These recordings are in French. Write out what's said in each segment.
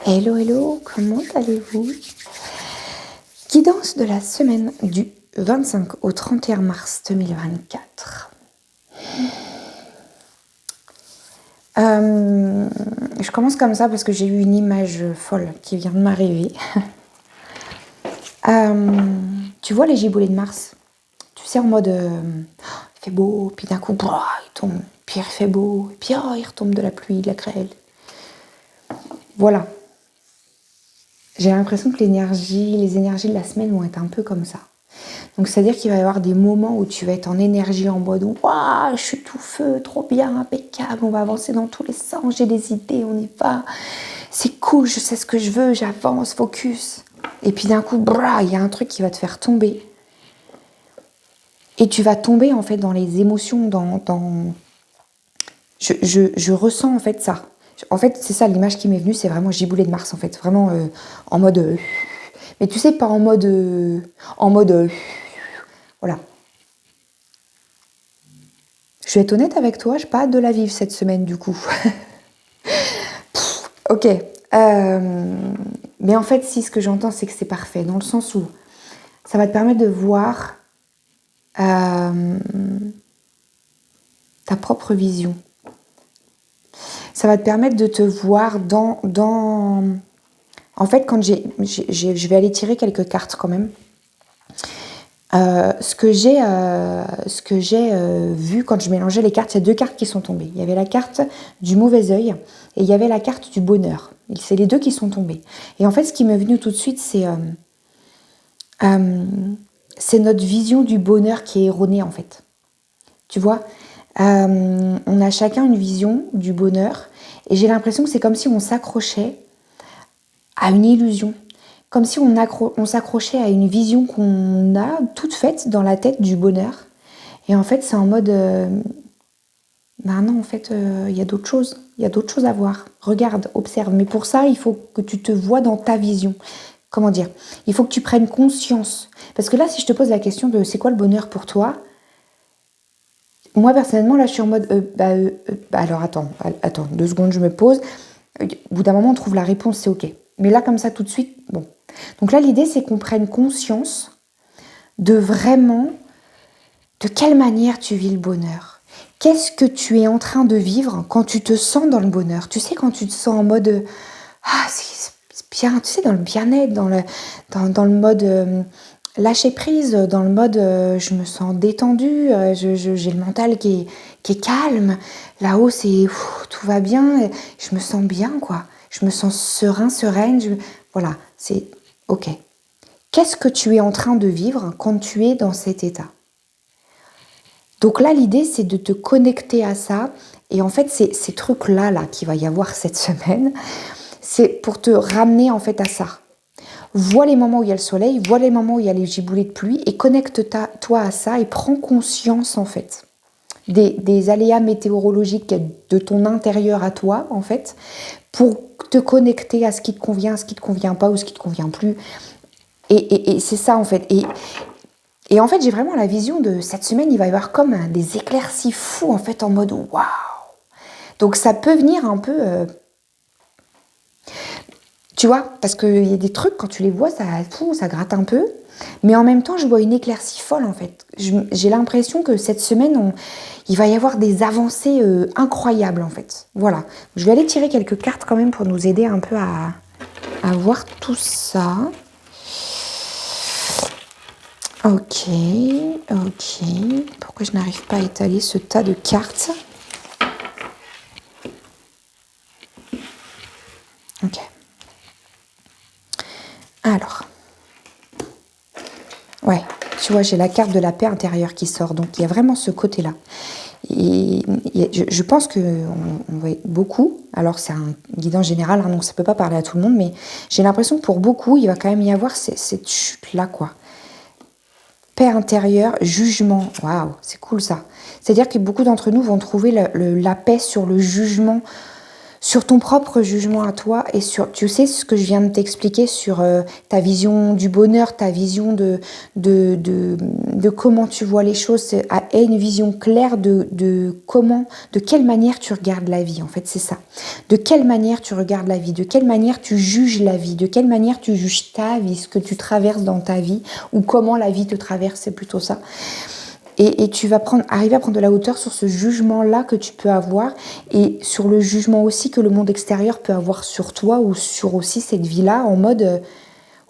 Hello, hello, comment allez-vous? Guidance de la semaine du 25 au 31 mars 2024. Je commence comme ça parce que j'ai eu une image folle qui vient de m'arriver. Tu vois les giboulées de Mars? Tu sais, en mode il fait beau, puis d'un coup, il tombe, puis il fait beau, puis il retombe de la pluie, de la grêle. Voilà. J'ai l'impression que les énergies de la semaine vont être un peu comme ça. Donc, c'est-à-dire qu'il va y avoir des moments où tu vas être en énergie, en mode « Waouh, je suis tout feu, trop bien, impeccable, on va avancer dans tous les sens, j'ai des idées, on y va. C'est cool, je sais ce que je veux, j'avance, focus. » Et puis d'un coup, il y a un truc qui va te faire tomber. Et tu vas tomber en fait dans les émotions, Je ressens en fait ça. En fait, c'est ça, l'image qui m'est venue, c'est vraiment giboulée de Mars en fait. Vraiment en mode... mais tu sais, pas en mode... voilà. Je vais être honnête avec toi, j'ai pas hâte de la vivre cette semaine du coup. Ok. Mais en fait, si ce que j'entends, c'est que c'est parfait, dans le sens où ça va te permettre de voir ta propre vision. Ça va te permettre de te voir dans... En fait, quand je vais aller tirer quelques cartes quand même. Ce que j'ai vu quand je mélangeais les cartes, il y a deux cartes qui sont tombées. Il y avait la carte du mauvais œil et il y avait la carte du bonheur. C'est les deux qui sont tombées. Et en fait, ce qui m'est venu tout de suite, c'est notre vision du bonheur qui est erronée en fait. Tu vois, on a chacun une vision du bonheur et j'ai l'impression que c'est comme si on s'accrochait à une illusion. Comme si on s'accrochait à une vision qu'on a toute faite dans la tête du bonheur. Et en fait, c'est en mode... non, en fait, il y a d'autres choses. Il y a d'autres choses à voir. Regarde, observe. Mais pour ça, il faut que tu te vois dans ta vision. Comment dire? Il faut que tu prennes conscience. Parce que là, si je te pose la question de c'est quoi le bonheur pour toi? Moi, personnellement, là, je suis en mode... alors, attends, 2 secondes, je me pose. Au bout d'un moment, on trouve la réponse, c'est OK. Mais là, comme ça, tout de suite, bon. Donc là, l'idée, c'est qu'on prenne conscience de vraiment de quelle manière tu vis le bonheur. Qu'est-ce que tu es en train de vivre quand tu te sens dans le bonheur? Tu sais, quand tu te sens en mode c'est bien, tu sais, dans le bien-être, dans le mode lâcher prise, dans le mode je me sens détendue, j'ai le mental qui est calme. Là-haut, c'est tout va bien, je me sens bien, quoi. Je me sens sereine. Voilà, c'est OK. Qu'est-ce que tu es en train de vivre quand tu es dans cet état? Donc là, l'idée, c'est de te connecter à ça. Et en fait, ces trucs-là qu'il va y avoir cette semaine, c'est pour te ramener en fait à ça. Vois les moments où il y a le soleil, vois les moments où il y a les giboulées de pluie et connecte-toi à ça et prends conscience en fait des aléas météorologiques de ton intérieur à toi en fait pour te connecter à ce qui te convient, à ce qui te convient pas ou ce qui te convient plus. Et c'est ça en fait. Et en fait, j'ai vraiment la vision de cette semaine, il va y avoir comme des éclaircies fous en fait en mode waouh. Donc ça peut venir un peu, tu vois, parce qu'il y a des trucs quand tu les vois, ça gratte un peu, mais en même temps, je vois une éclaircie folle en fait. J'ai l'impression que cette semaine, il va y avoir des avancées incroyables en fait. Voilà. Je vais aller tirer quelques cartes quand même pour nous aider un peu à voir tout ça. Ok. Pourquoi je n'arrive pas à étaler ce tas de cartes? Ok. Alors. Ouais, tu vois, j'ai la carte de la paix intérieure qui sort. Donc, il y a vraiment ce côté-là. Et je pense qu'on va être beaucoup. Alors, c'est un guidant général, hein, donc ça ne peut pas parler à tout le monde. Mais j'ai l'impression que pour beaucoup, il va quand même y avoir cette chute-là, quoi. Paix intérieure, jugement. Waouh, c'est cool ça. C'est-à-dire que beaucoup d'entre nous vont trouver la paix sur le jugement sur ton propre jugement à toi et sur, tu sais, ce que je viens de t'expliquer sur ta vision du bonheur, ta vision de comment tu vois les choses, aie une vision claire de comment, de quelle manière tu regardes la vie, en fait, c'est ça. De quelle manière tu regardes la vie, de quelle manière tu juges la vie, de quelle manière tu juges ta vie, ce que tu traverses dans ta vie, ou comment la vie te traverse, c'est plutôt ça. Et tu vas arriver à prendre de la hauteur sur ce jugement-là que tu peux avoir et sur le jugement aussi que le monde extérieur peut avoir sur toi ou sur aussi cette vie-là en mode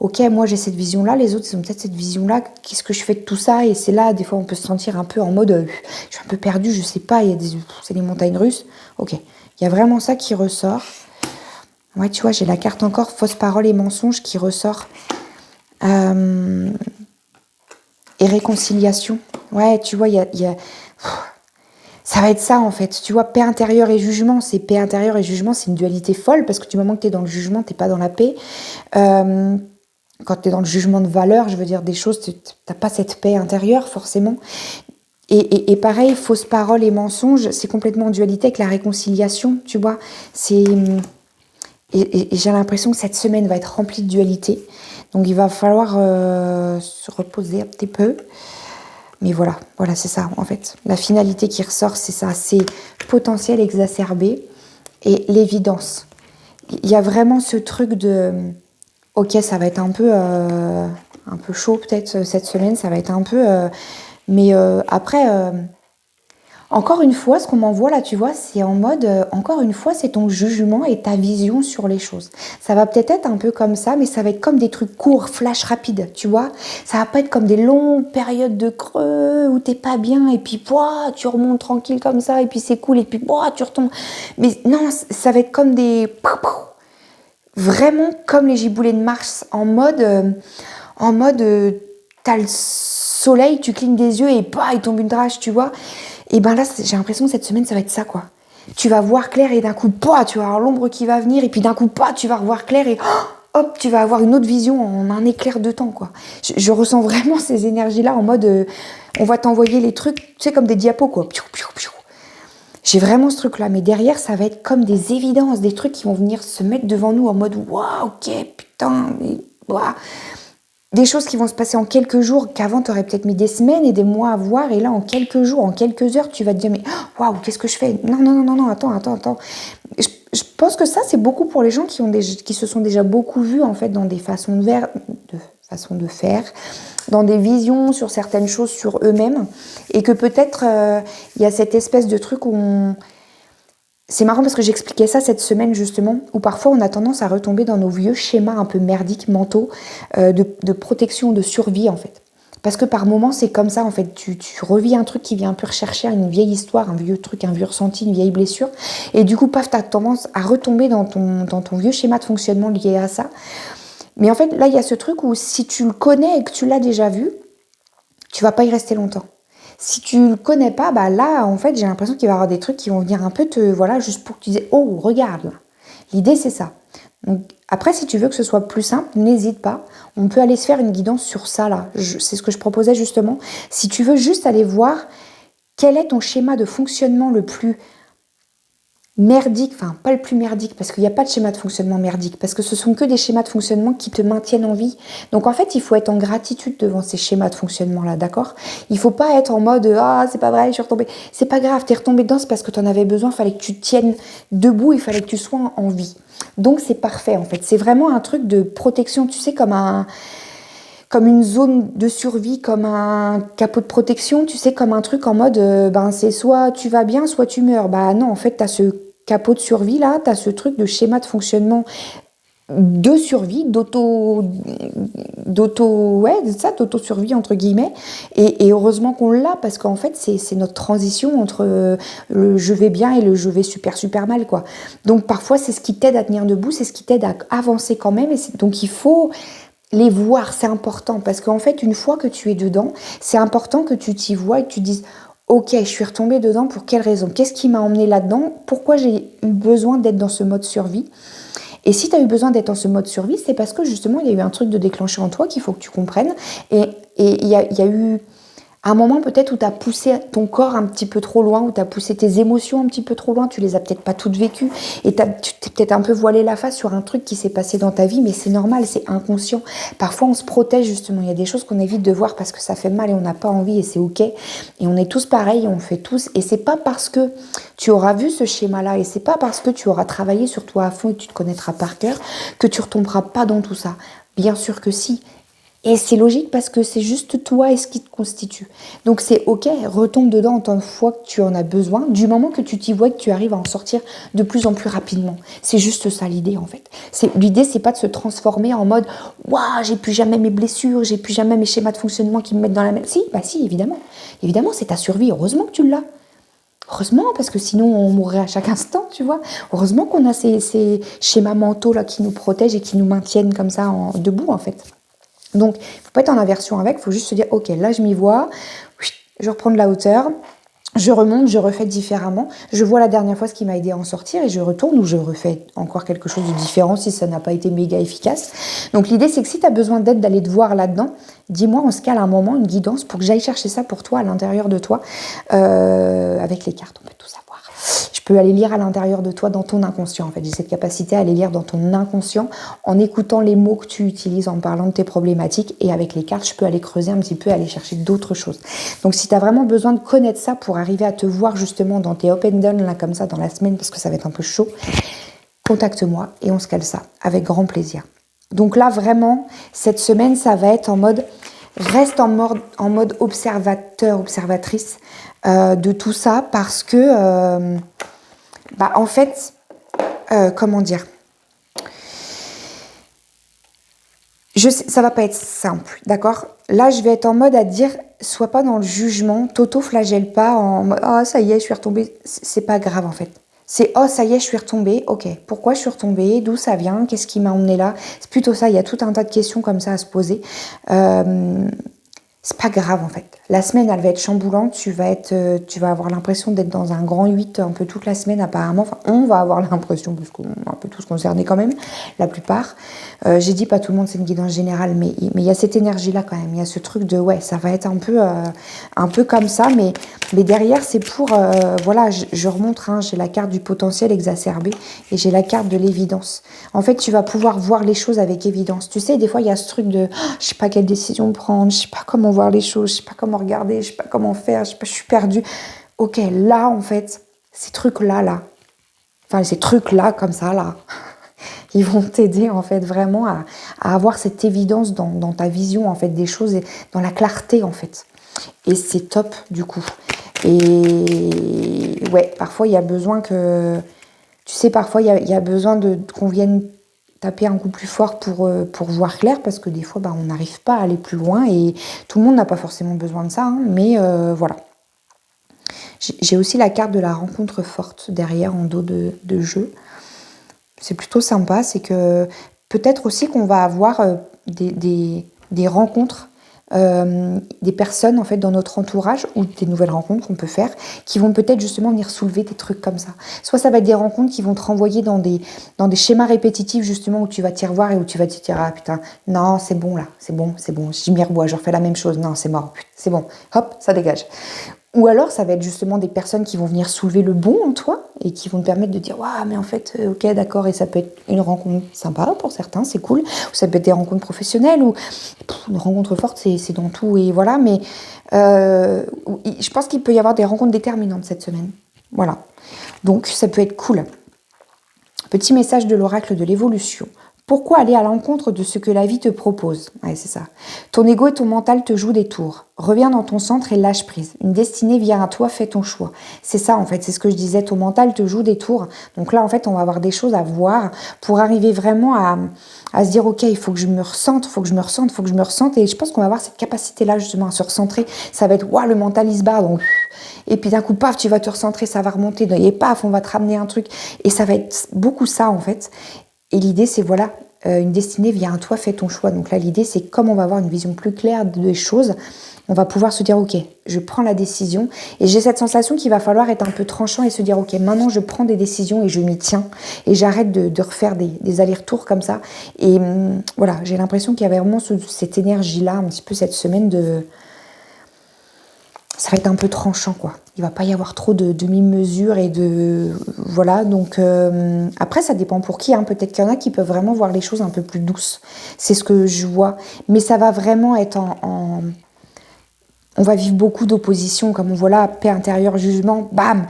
ok, moi j'ai cette vision-là, les autres ils ont peut-être cette vision-là, qu'est-ce que je fais de tout ça? Et c'est là, des fois on peut se sentir un peu en mode je suis un peu perdu, je sais pas, c'est des montagnes russes. Ok, il y a vraiment ça qui ressort. Ouais, tu vois, j'ai la carte encore fausse parole et mensonge qui ressort. Et réconciliation. Ouais, tu vois, ça va être ça en fait. Tu vois, paix intérieure et jugement, c'est paix intérieure et jugement, c'est une dualité folle parce que du moment que tu es dans le jugement, tu n'es pas dans la paix. Quand tu es dans le jugement de valeur, je veux dire des choses, tu n'as pas cette paix intérieure forcément. Et pareil, fausse parole et mensonge, c'est complètement en dualité avec la réconciliation, tu vois. Et j'ai l'impression que cette semaine va être remplie de dualité. Donc il va falloir se reposer un petit peu. Mais voilà, c'est ça en fait. La finalité qui ressort, c'est ça, c'est potentiel exacerbé et l'évidence. Il y a vraiment ce truc de, ok, ça va être un peu chaud peut-être cette semaine, ça va être un peu, mais après, encore une fois, ce qu'on m'envoie là, tu vois, c'est en mode, encore une fois, c'est ton jugement et ta vision sur les choses. Ça va peut-être être un peu comme ça, mais ça va être comme des trucs courts, flash, rapides, tu vois. Ça va pas être comme des longues périodes de creux où t'es pas bien et puis, tu remontes tranquille comme ça et puis c'est cool et puis, tu retombes. Mais non, ça va être comme des... Vraiment comme les giboulées de Mars, en mode, t'as le soleil, tu clignes des yeux et il tombe une drache, tu vois. Et ben là, j'ai l'impression que cette semaine, ça va être ça, quoi. Tu vas voir clair et d'un coup, tu vas avoir l'ombre qui va venir et puis d'un coup, tu vas revoir clair et hop, tu vas avoir une autre vision en un éclair de temps, quoi. Je ressens vraiment ces énergies-là en mode, on va t'envoyer les trucs, tu sais, comme des diapos, quoi. J'ai vraiment ce truc-là, mais derrière, ça va être comme des évidences, des trucs qui vont venir se mettre devant nous en mode, waouh, ok, putain, mais waouh. Des choses qui vont se passer en quelques jours, qu'avant, tu aurais peut-être mis des semaines et des mois à voir, et là, en quelques jours, en quelques heures, tu vas te dire, mais waouh, qu'est-ce que je fais? Non, attends. Je pense que ça, c'est beaucoup pour les gens qui se sont déjà beaucoup vus, en fait, dans des façons de faire, dans des visions sur certaines choses sur eux-mêmes, et que peut-être, il y a cette espèce de truc où C'est marrant parce que j'expliquais ça cette semaine justement, où parfois on a tendance à retomber dans nos vieux schémas un peu merdiques mentaux de protection, de survie en fait. Parce que par moments c'est comme ça en fait, tu revis un truc qui vient un peu rechercher une vieille histoire, un vieux truc, un vieux ressenti, une vieille blessure, et du coup paf, t'as tendance à retomber dans ton vieux schéma de fonctionnement lié à ça. Mais en fait là il y a ce truc où si tu le connais et que tu l'as déjà vu, tu vas pas y rester longtemps. Si tu le connais pas, bah là, en fait, j'ai l'impression qu'il va y avoir des trucs qui vont venir un peu juste pour que tu dises, oh, regarde là. L'idée, c'est ça. Donc, après, si tu veux que ce soit plus simple, n'hésite pas. On peut aller se faire une guidance sur ça, là. C'est ce que je proposais justement. Si tu veux juste aller voir quel est ton schéma de fonctionnement le plus merdique, enfin pas le plus merdique parce qu'il n'y a pas de schéma de fonctionnement merdique, parce que ce sont que des schémas de fonctionnement qui te maintiennent en vie. Donc en fait il faut être en gratitude devant ces schémas de fonctionnement là, d'accord? Il faut pas être en mode c'est pas vrai, je suis retombée. C'est pas grave, t'es retombée dedans, c'est parce que t'en avais besoin, il fallait que tu tiennes debout, il fallait que tu sois en vie. Donc c'est parfait en fait, c'est vraiment un truc de protection, tu sais, comme une zone de survie, comme un capot de protection, tu sais, comme un truc en mode, c'est soit tu vas bien, soit tu meurs. Bah non, en fait, t'as ce capot de survie là, t'as ce truc de schéma de fonctionnement de survie, d'auto-survie entre guillemets, et heureusement qu'on l'a, parce qu'en fait c'est notre transition entre le je vais bien et le je vais super super mal, quoi. Donc parfois c'est ce qui t'aide à tenir debout, c'est ce qui t'aide à avancer quand même, donc il faut les voir, c'est important, parce qu'en fait une fois que tu es dedans, c'est important que tu t'y vois et que tu dises ok, je suis retombée dedans, pour quelle raison? Qu'est-ce qui m'a emmenée là-dedans? Pourquoi j'ai eu besoin d'être dans ce mode survie? Et si tu as eu besoin d'être dans ce mode survie, c'est parce que justement, il y a eu un truc de déclenché en toi qu'il faut que tu comprennes. Et il y a eu un moment peut-être où tu as poussé ton corps un petit peu trop loin, où tu as poussé tes émotions un petit peu trop loin, tu les as peut-être pas toutes vécues, et tu t'es peut-être un peu voilé la face sur un truc qui s'est passé dans ta vie, mais c'est normal, c'est inconscient. Parfois on se protège justement, il y a des choses qu'on évite de voir parce que ça fait mal et on n'a pas envie et c'est ok. Et on est tous pareils, on fait tous, et c'est pas parce que tu auras vu ce schéma-là, et c'est pas parce que tu auras travaillé sur toi à fond et que tu te connaîtras par cœur, que tu retomberas pas dans tout ça. Bien sûr que si. Et c'est logique parce que c'est juste toi et ce qui te constitue. Donc c'est ok, retombe dedans autant de fois que tu en as besoin, du moment que tu t'y vois et que tu arrives à en sortir de plus en plus rapidement. C'est juste ça l'idée en fait. L'idée c'est pas de se transformer en mode waouh, j'ai plus jamais mes blessures, j'ai plus jamais mes schémas de fonctionnement qui me mettent dans la même. Si, bah si, évidemment. Évidemment, c'est ta survie. Heureusement que tu l'as. Heureusement, parce que sinon on mourrait à chaque instant, tu vois. Heureusement qu'on a ces schémas mentaux là qui nous protègent et qui nous maintiennent comme ça debout en fait. Donc, il ne faut pas être en aversion avec, il faut juste se dire, ok, là je m'y vois, je reprends de la hauteur, je remonte, je refais différemment, je vois la dernière fois ce qui m'a aidé à en sortir et je retourne ou je refais encore quelque chose de différent si ça n'a pas été méga efficace. Donc l'idée c'est que si tu as besoin d'aide, d'aller te voir là-dedans, dis-moi, on se cale un moment, une guidance pour que j'aille chercher ça pour toi à l'intérieur de toi, avec les cartes, on peut tout savoir. Je peux aller lire à l'intérieur de toi dans ton inconscient. En fait, j'ai cette capacité à aller lire dans ton inconscient en écoutant les mots que tu utilises, en parlant de tes problématiques. Et avec les cartes, je peux aller creuser un petit peu, aller chercher d'autres choses. Donc, si tu as vraiment besoin de connaître ça pour arriver à te voir justement dans tes up and down, là, comme ça, dans la semaine, parce que ça va être un peu chaud, contacte-moi et on se cale ça avec grand plaisir. Donc là, vraiment, cette semaine, ça va être en mode... Reste en mode observateur, observatrice de tout ça parce que... en fait, comment dire, ça va pas être simple, d'accord? Là, je vais être en mode à dire, sois pas dans le jugement, t'auto-flagelle pas en mode, oh, ça y est, je suis retombée. C'est pas grave, en fait. C'est, oh, ça y est, je suis retombée. Ok, pourquoi je suis retombée? D'où ça vient? Qu'est-ce qui m'a emmenée là? C'est plutôt ça, il y a tout un tas de questions comme ça à se poser. C'est pas grave en fait. La semaine, elle va être chamboulante. Tu vas avoir l'impression d'être dans un grand 8 un peu toute la semaine apparemment. Enfin, on va avoir l'impression, parce qu'on est un peu tous concernés quand même, la plupart. J'ai dit pas tout le monde, c'est une guidance générale, mais il y a cette énergie-là quand même. Il y a ce truc de, ouais, ça va être un peu comme ça, mais derrière, c'est pour, voilà, je remonte, hein, j'ai la carte du potentiel exacerbé et j'ai la carte de l'évidence. En fait, tu vas pouvoir voir les choses avec évidence. Tu sais, des fois, il y a ce truc de, oh, je sais pas quelle décision prendre, je sais pas comment voir les choses, je sais pas comment regarder, je sais pas comment faire, je sais pas, je suis perdue. Ok, là, en fait, ces trucs-là, enfin, ces trucs-là, comme ça, là, ils vont t'aider, en fait, vraiment à avoir cette évidence dans ta vision, en fait, des choses et dans la clarté, en fait. Et c'est top, du coup. Et ouais, parfois, il y a besoin que... Tu sais, parfois, il y a besoin qu'on vienne taper un coup plus fort pour voir clair, parce que des fois, on n'arrive pas à aller plus loin, et tout le monde n'a pas forcément besoin de ça, hein, mais voilà. J'ai aussi la carte de la rencontre forte derrière, en dos de jeu. C'est plutôt sympa, c'est que peut-être aussi qu'on va avoir des rencontres, des personnes en fait dans notre entourage ou des nouvelles rencontres qu'on peut faire qui vont peut-être justement venir soulever des trucs comme ça. Soit ça va être des rencontres qui vont te renvoyer dans des schémas répétitifs justement où tu vas t'y revoir et où tu vas te dire ah putain non c'est bon là, c'est bon, je m'y revois, je refais la même chose, non c'est mort, c'est bon, hop ça dégage. Ou alors, ça va être justement des personnes qui vont venir soulever le bon en toi et qui vont te permettre de dire « Waouh, mais en fait, ok, d'accord. » Et ça peut être une rencontre sympa pour certains, c'est cool. Ou ça peut être des rencontres professionnelles ou une rencontre forte, c'est dans tout. Et voilà, mais je pense qu'il peut y avoir des rencontres déterminantes cette semaine. Voilà. Donc, ça peut être cool. Petit message de l'oracle de l'évolution. Pourquoi aller à l'encontre de ce que la vie te propose? Ouais, c'est ça. Ton ego et ton mental te jouent des tours. Reviens dans ton centre et lâche prise. Une destinée vient à toi, fais ton choix. C'est ça, en fait, c'est ce que je disais. Ton mental te joue des tours. Donc là, en fait, on va avoir des choses à voir pour arriver vraiment à se dire, ok, il faut que je me ressente, Et je pense qu'on va avoir cette capacité-là, justement, à se recentrer. Ça va être, waouh, le mental, il se barre. Donc, et puis d'un coup, paf, tu vas te recentrer, ça va remonter. Et paf, on va te ramener un truc. Et ça va être beaucoup ça, en fait. Et l'idée, c'est voilà, une destinée vient à toi, fais ton choix. Donc là, l'idée, c'est comme on va avoir une vision plus claire des choses, on va pouvoir se dire, ok, je prends la décision. Et j'ai cette sensation qu'il va falloir être un peu tranchant et se dire, ok, maintenant, je prends des décisions et je m'y tiens. Et j'arrête de refaire des allers-retours comme ça. Et voilà, j'ai l'impression qu'il y avait vraiment cette énergie-là, un petit peu cette semaine de... ça va être un peu tranchant, quoi. Il va pas y avoir trop de demi-mesure et de... Voilà, donc... après, ça dépend pour qui, hein. Peut-être qu'il y en a qui peuvent vraiment voir les choses un peu plus douces. C'est ce que je vois. Mais ça va vraiment être on va vivre beaucoup d'opposition, comme on voit là, paix intérieure, jugement, bam,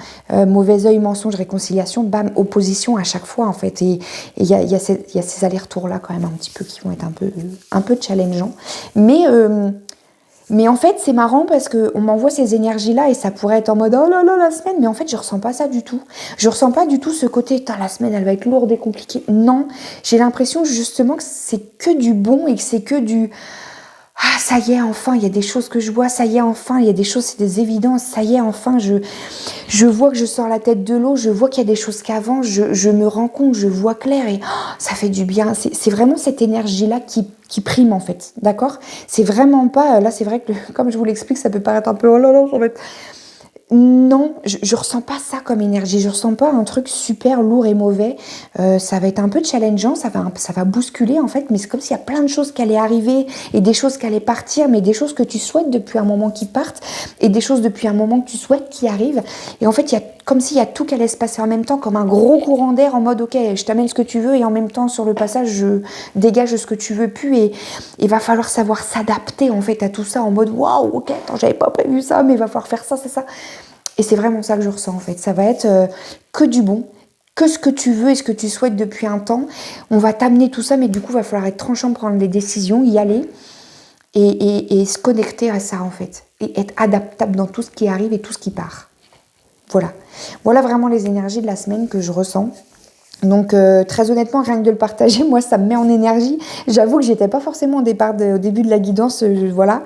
mauvais œil, mensonge, réconciliation, bam, opposition à chaque fois, en fait. Et il y a ces allers-retours-là, quand même, un petit peu, qui vont être un peu challengeants. Mais en fait, c'est marrant parce qu'on m'envoie ces énergies-là et ça pourrait être en mode oh là là, la semaine, mais en fait, je ressens pas ça du tout. Je ressens pas du tout ce côté, la semaine, elle va être lourde et compliquée. Non, j'ai l'impression justement que c'est que du bon et que c'est que du ah, ça y est, enfin, il y a des choses que je vois, ça y est, enfin, il y a des choses, c'est des évidences, ça y est, enfin, je vois que je sors la tête de l'eau, je vois qu'il y a des choses qu'avant, je me rends compte, je vois clair et ça fait du bien. C'est vraiment cette énergie-là qui prime, en fait, d'accord? C'est vraiment pas, là, c'est vrai que, comme je vous l'explique, ça peut paraître un peu, oh là là, en fait. Non, je ressens pas ça comme énergie. Je ressens pas un truc super lourd et mauvais. Ça va être un peu challengeant, ça va bousculer en fait, mais c'est comme s'il y a plein de choses qui allaient arriver et des choses qui allaient partir, mais des choses que tu souhaites depuis un moment qui partent et des choses depuis un moment que tu souhaites qui arrivent. Et en fait, il y a comme s'il y a tout qui allait se passer en même temps, comme un gros courant d'air en mode ok, je t'amène ce que tu veux et en même temps sur le passage, je dégage ce que tu veux plus et il va falloir savoir s'adapter en fait à tout ça en mode waouh, ok, attends, j'avais pas prévu ça, mais il va falloir faire ça, ça, ça. Et c'est vraiment ça que je ressens en fait. Ça va être que du bon, que ce que tu veux et ce que tu souhaites depuis un temps. On va t'amener tout ça, mais du coup, il va falloir être tranchant, prendre des décisions, y aller et se connecter à ça en fait. Et être adaptable dans tout ce qui arrive et tout ce qui part. Voilà. Voilà vraiment les énergies de la semaine que je ressens. Donc très honnêtement, rien que de le partager, moi ça me met en énergie. J'avoue que j'étais pas forcément au début de la guidance, voilà.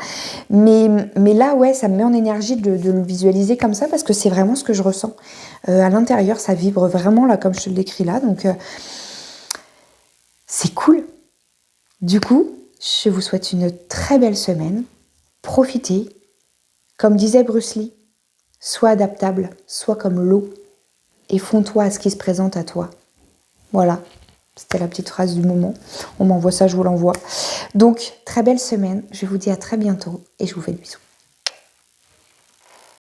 Mais là ouais, ça me met en énergie de le visualiser comme ça parce que c'est vraiment ce que je ressens. À l'intérieur, ça vibre vraiment là comme je te l'écris là. Donc c'est cool. Du coup, je vous souhaite une très belle semaine. Profitez. Comme disait Bruce Lee, sois adaptable, sois comme l'eau et fonds-toi à ce qui se présente à toi. Voilà, c'était la petite phrase du moment. On m'envoie ça, je vous l'envoie. Donc, très belle semaine. Je vous dis à très bientôt et je vous fais des bisous.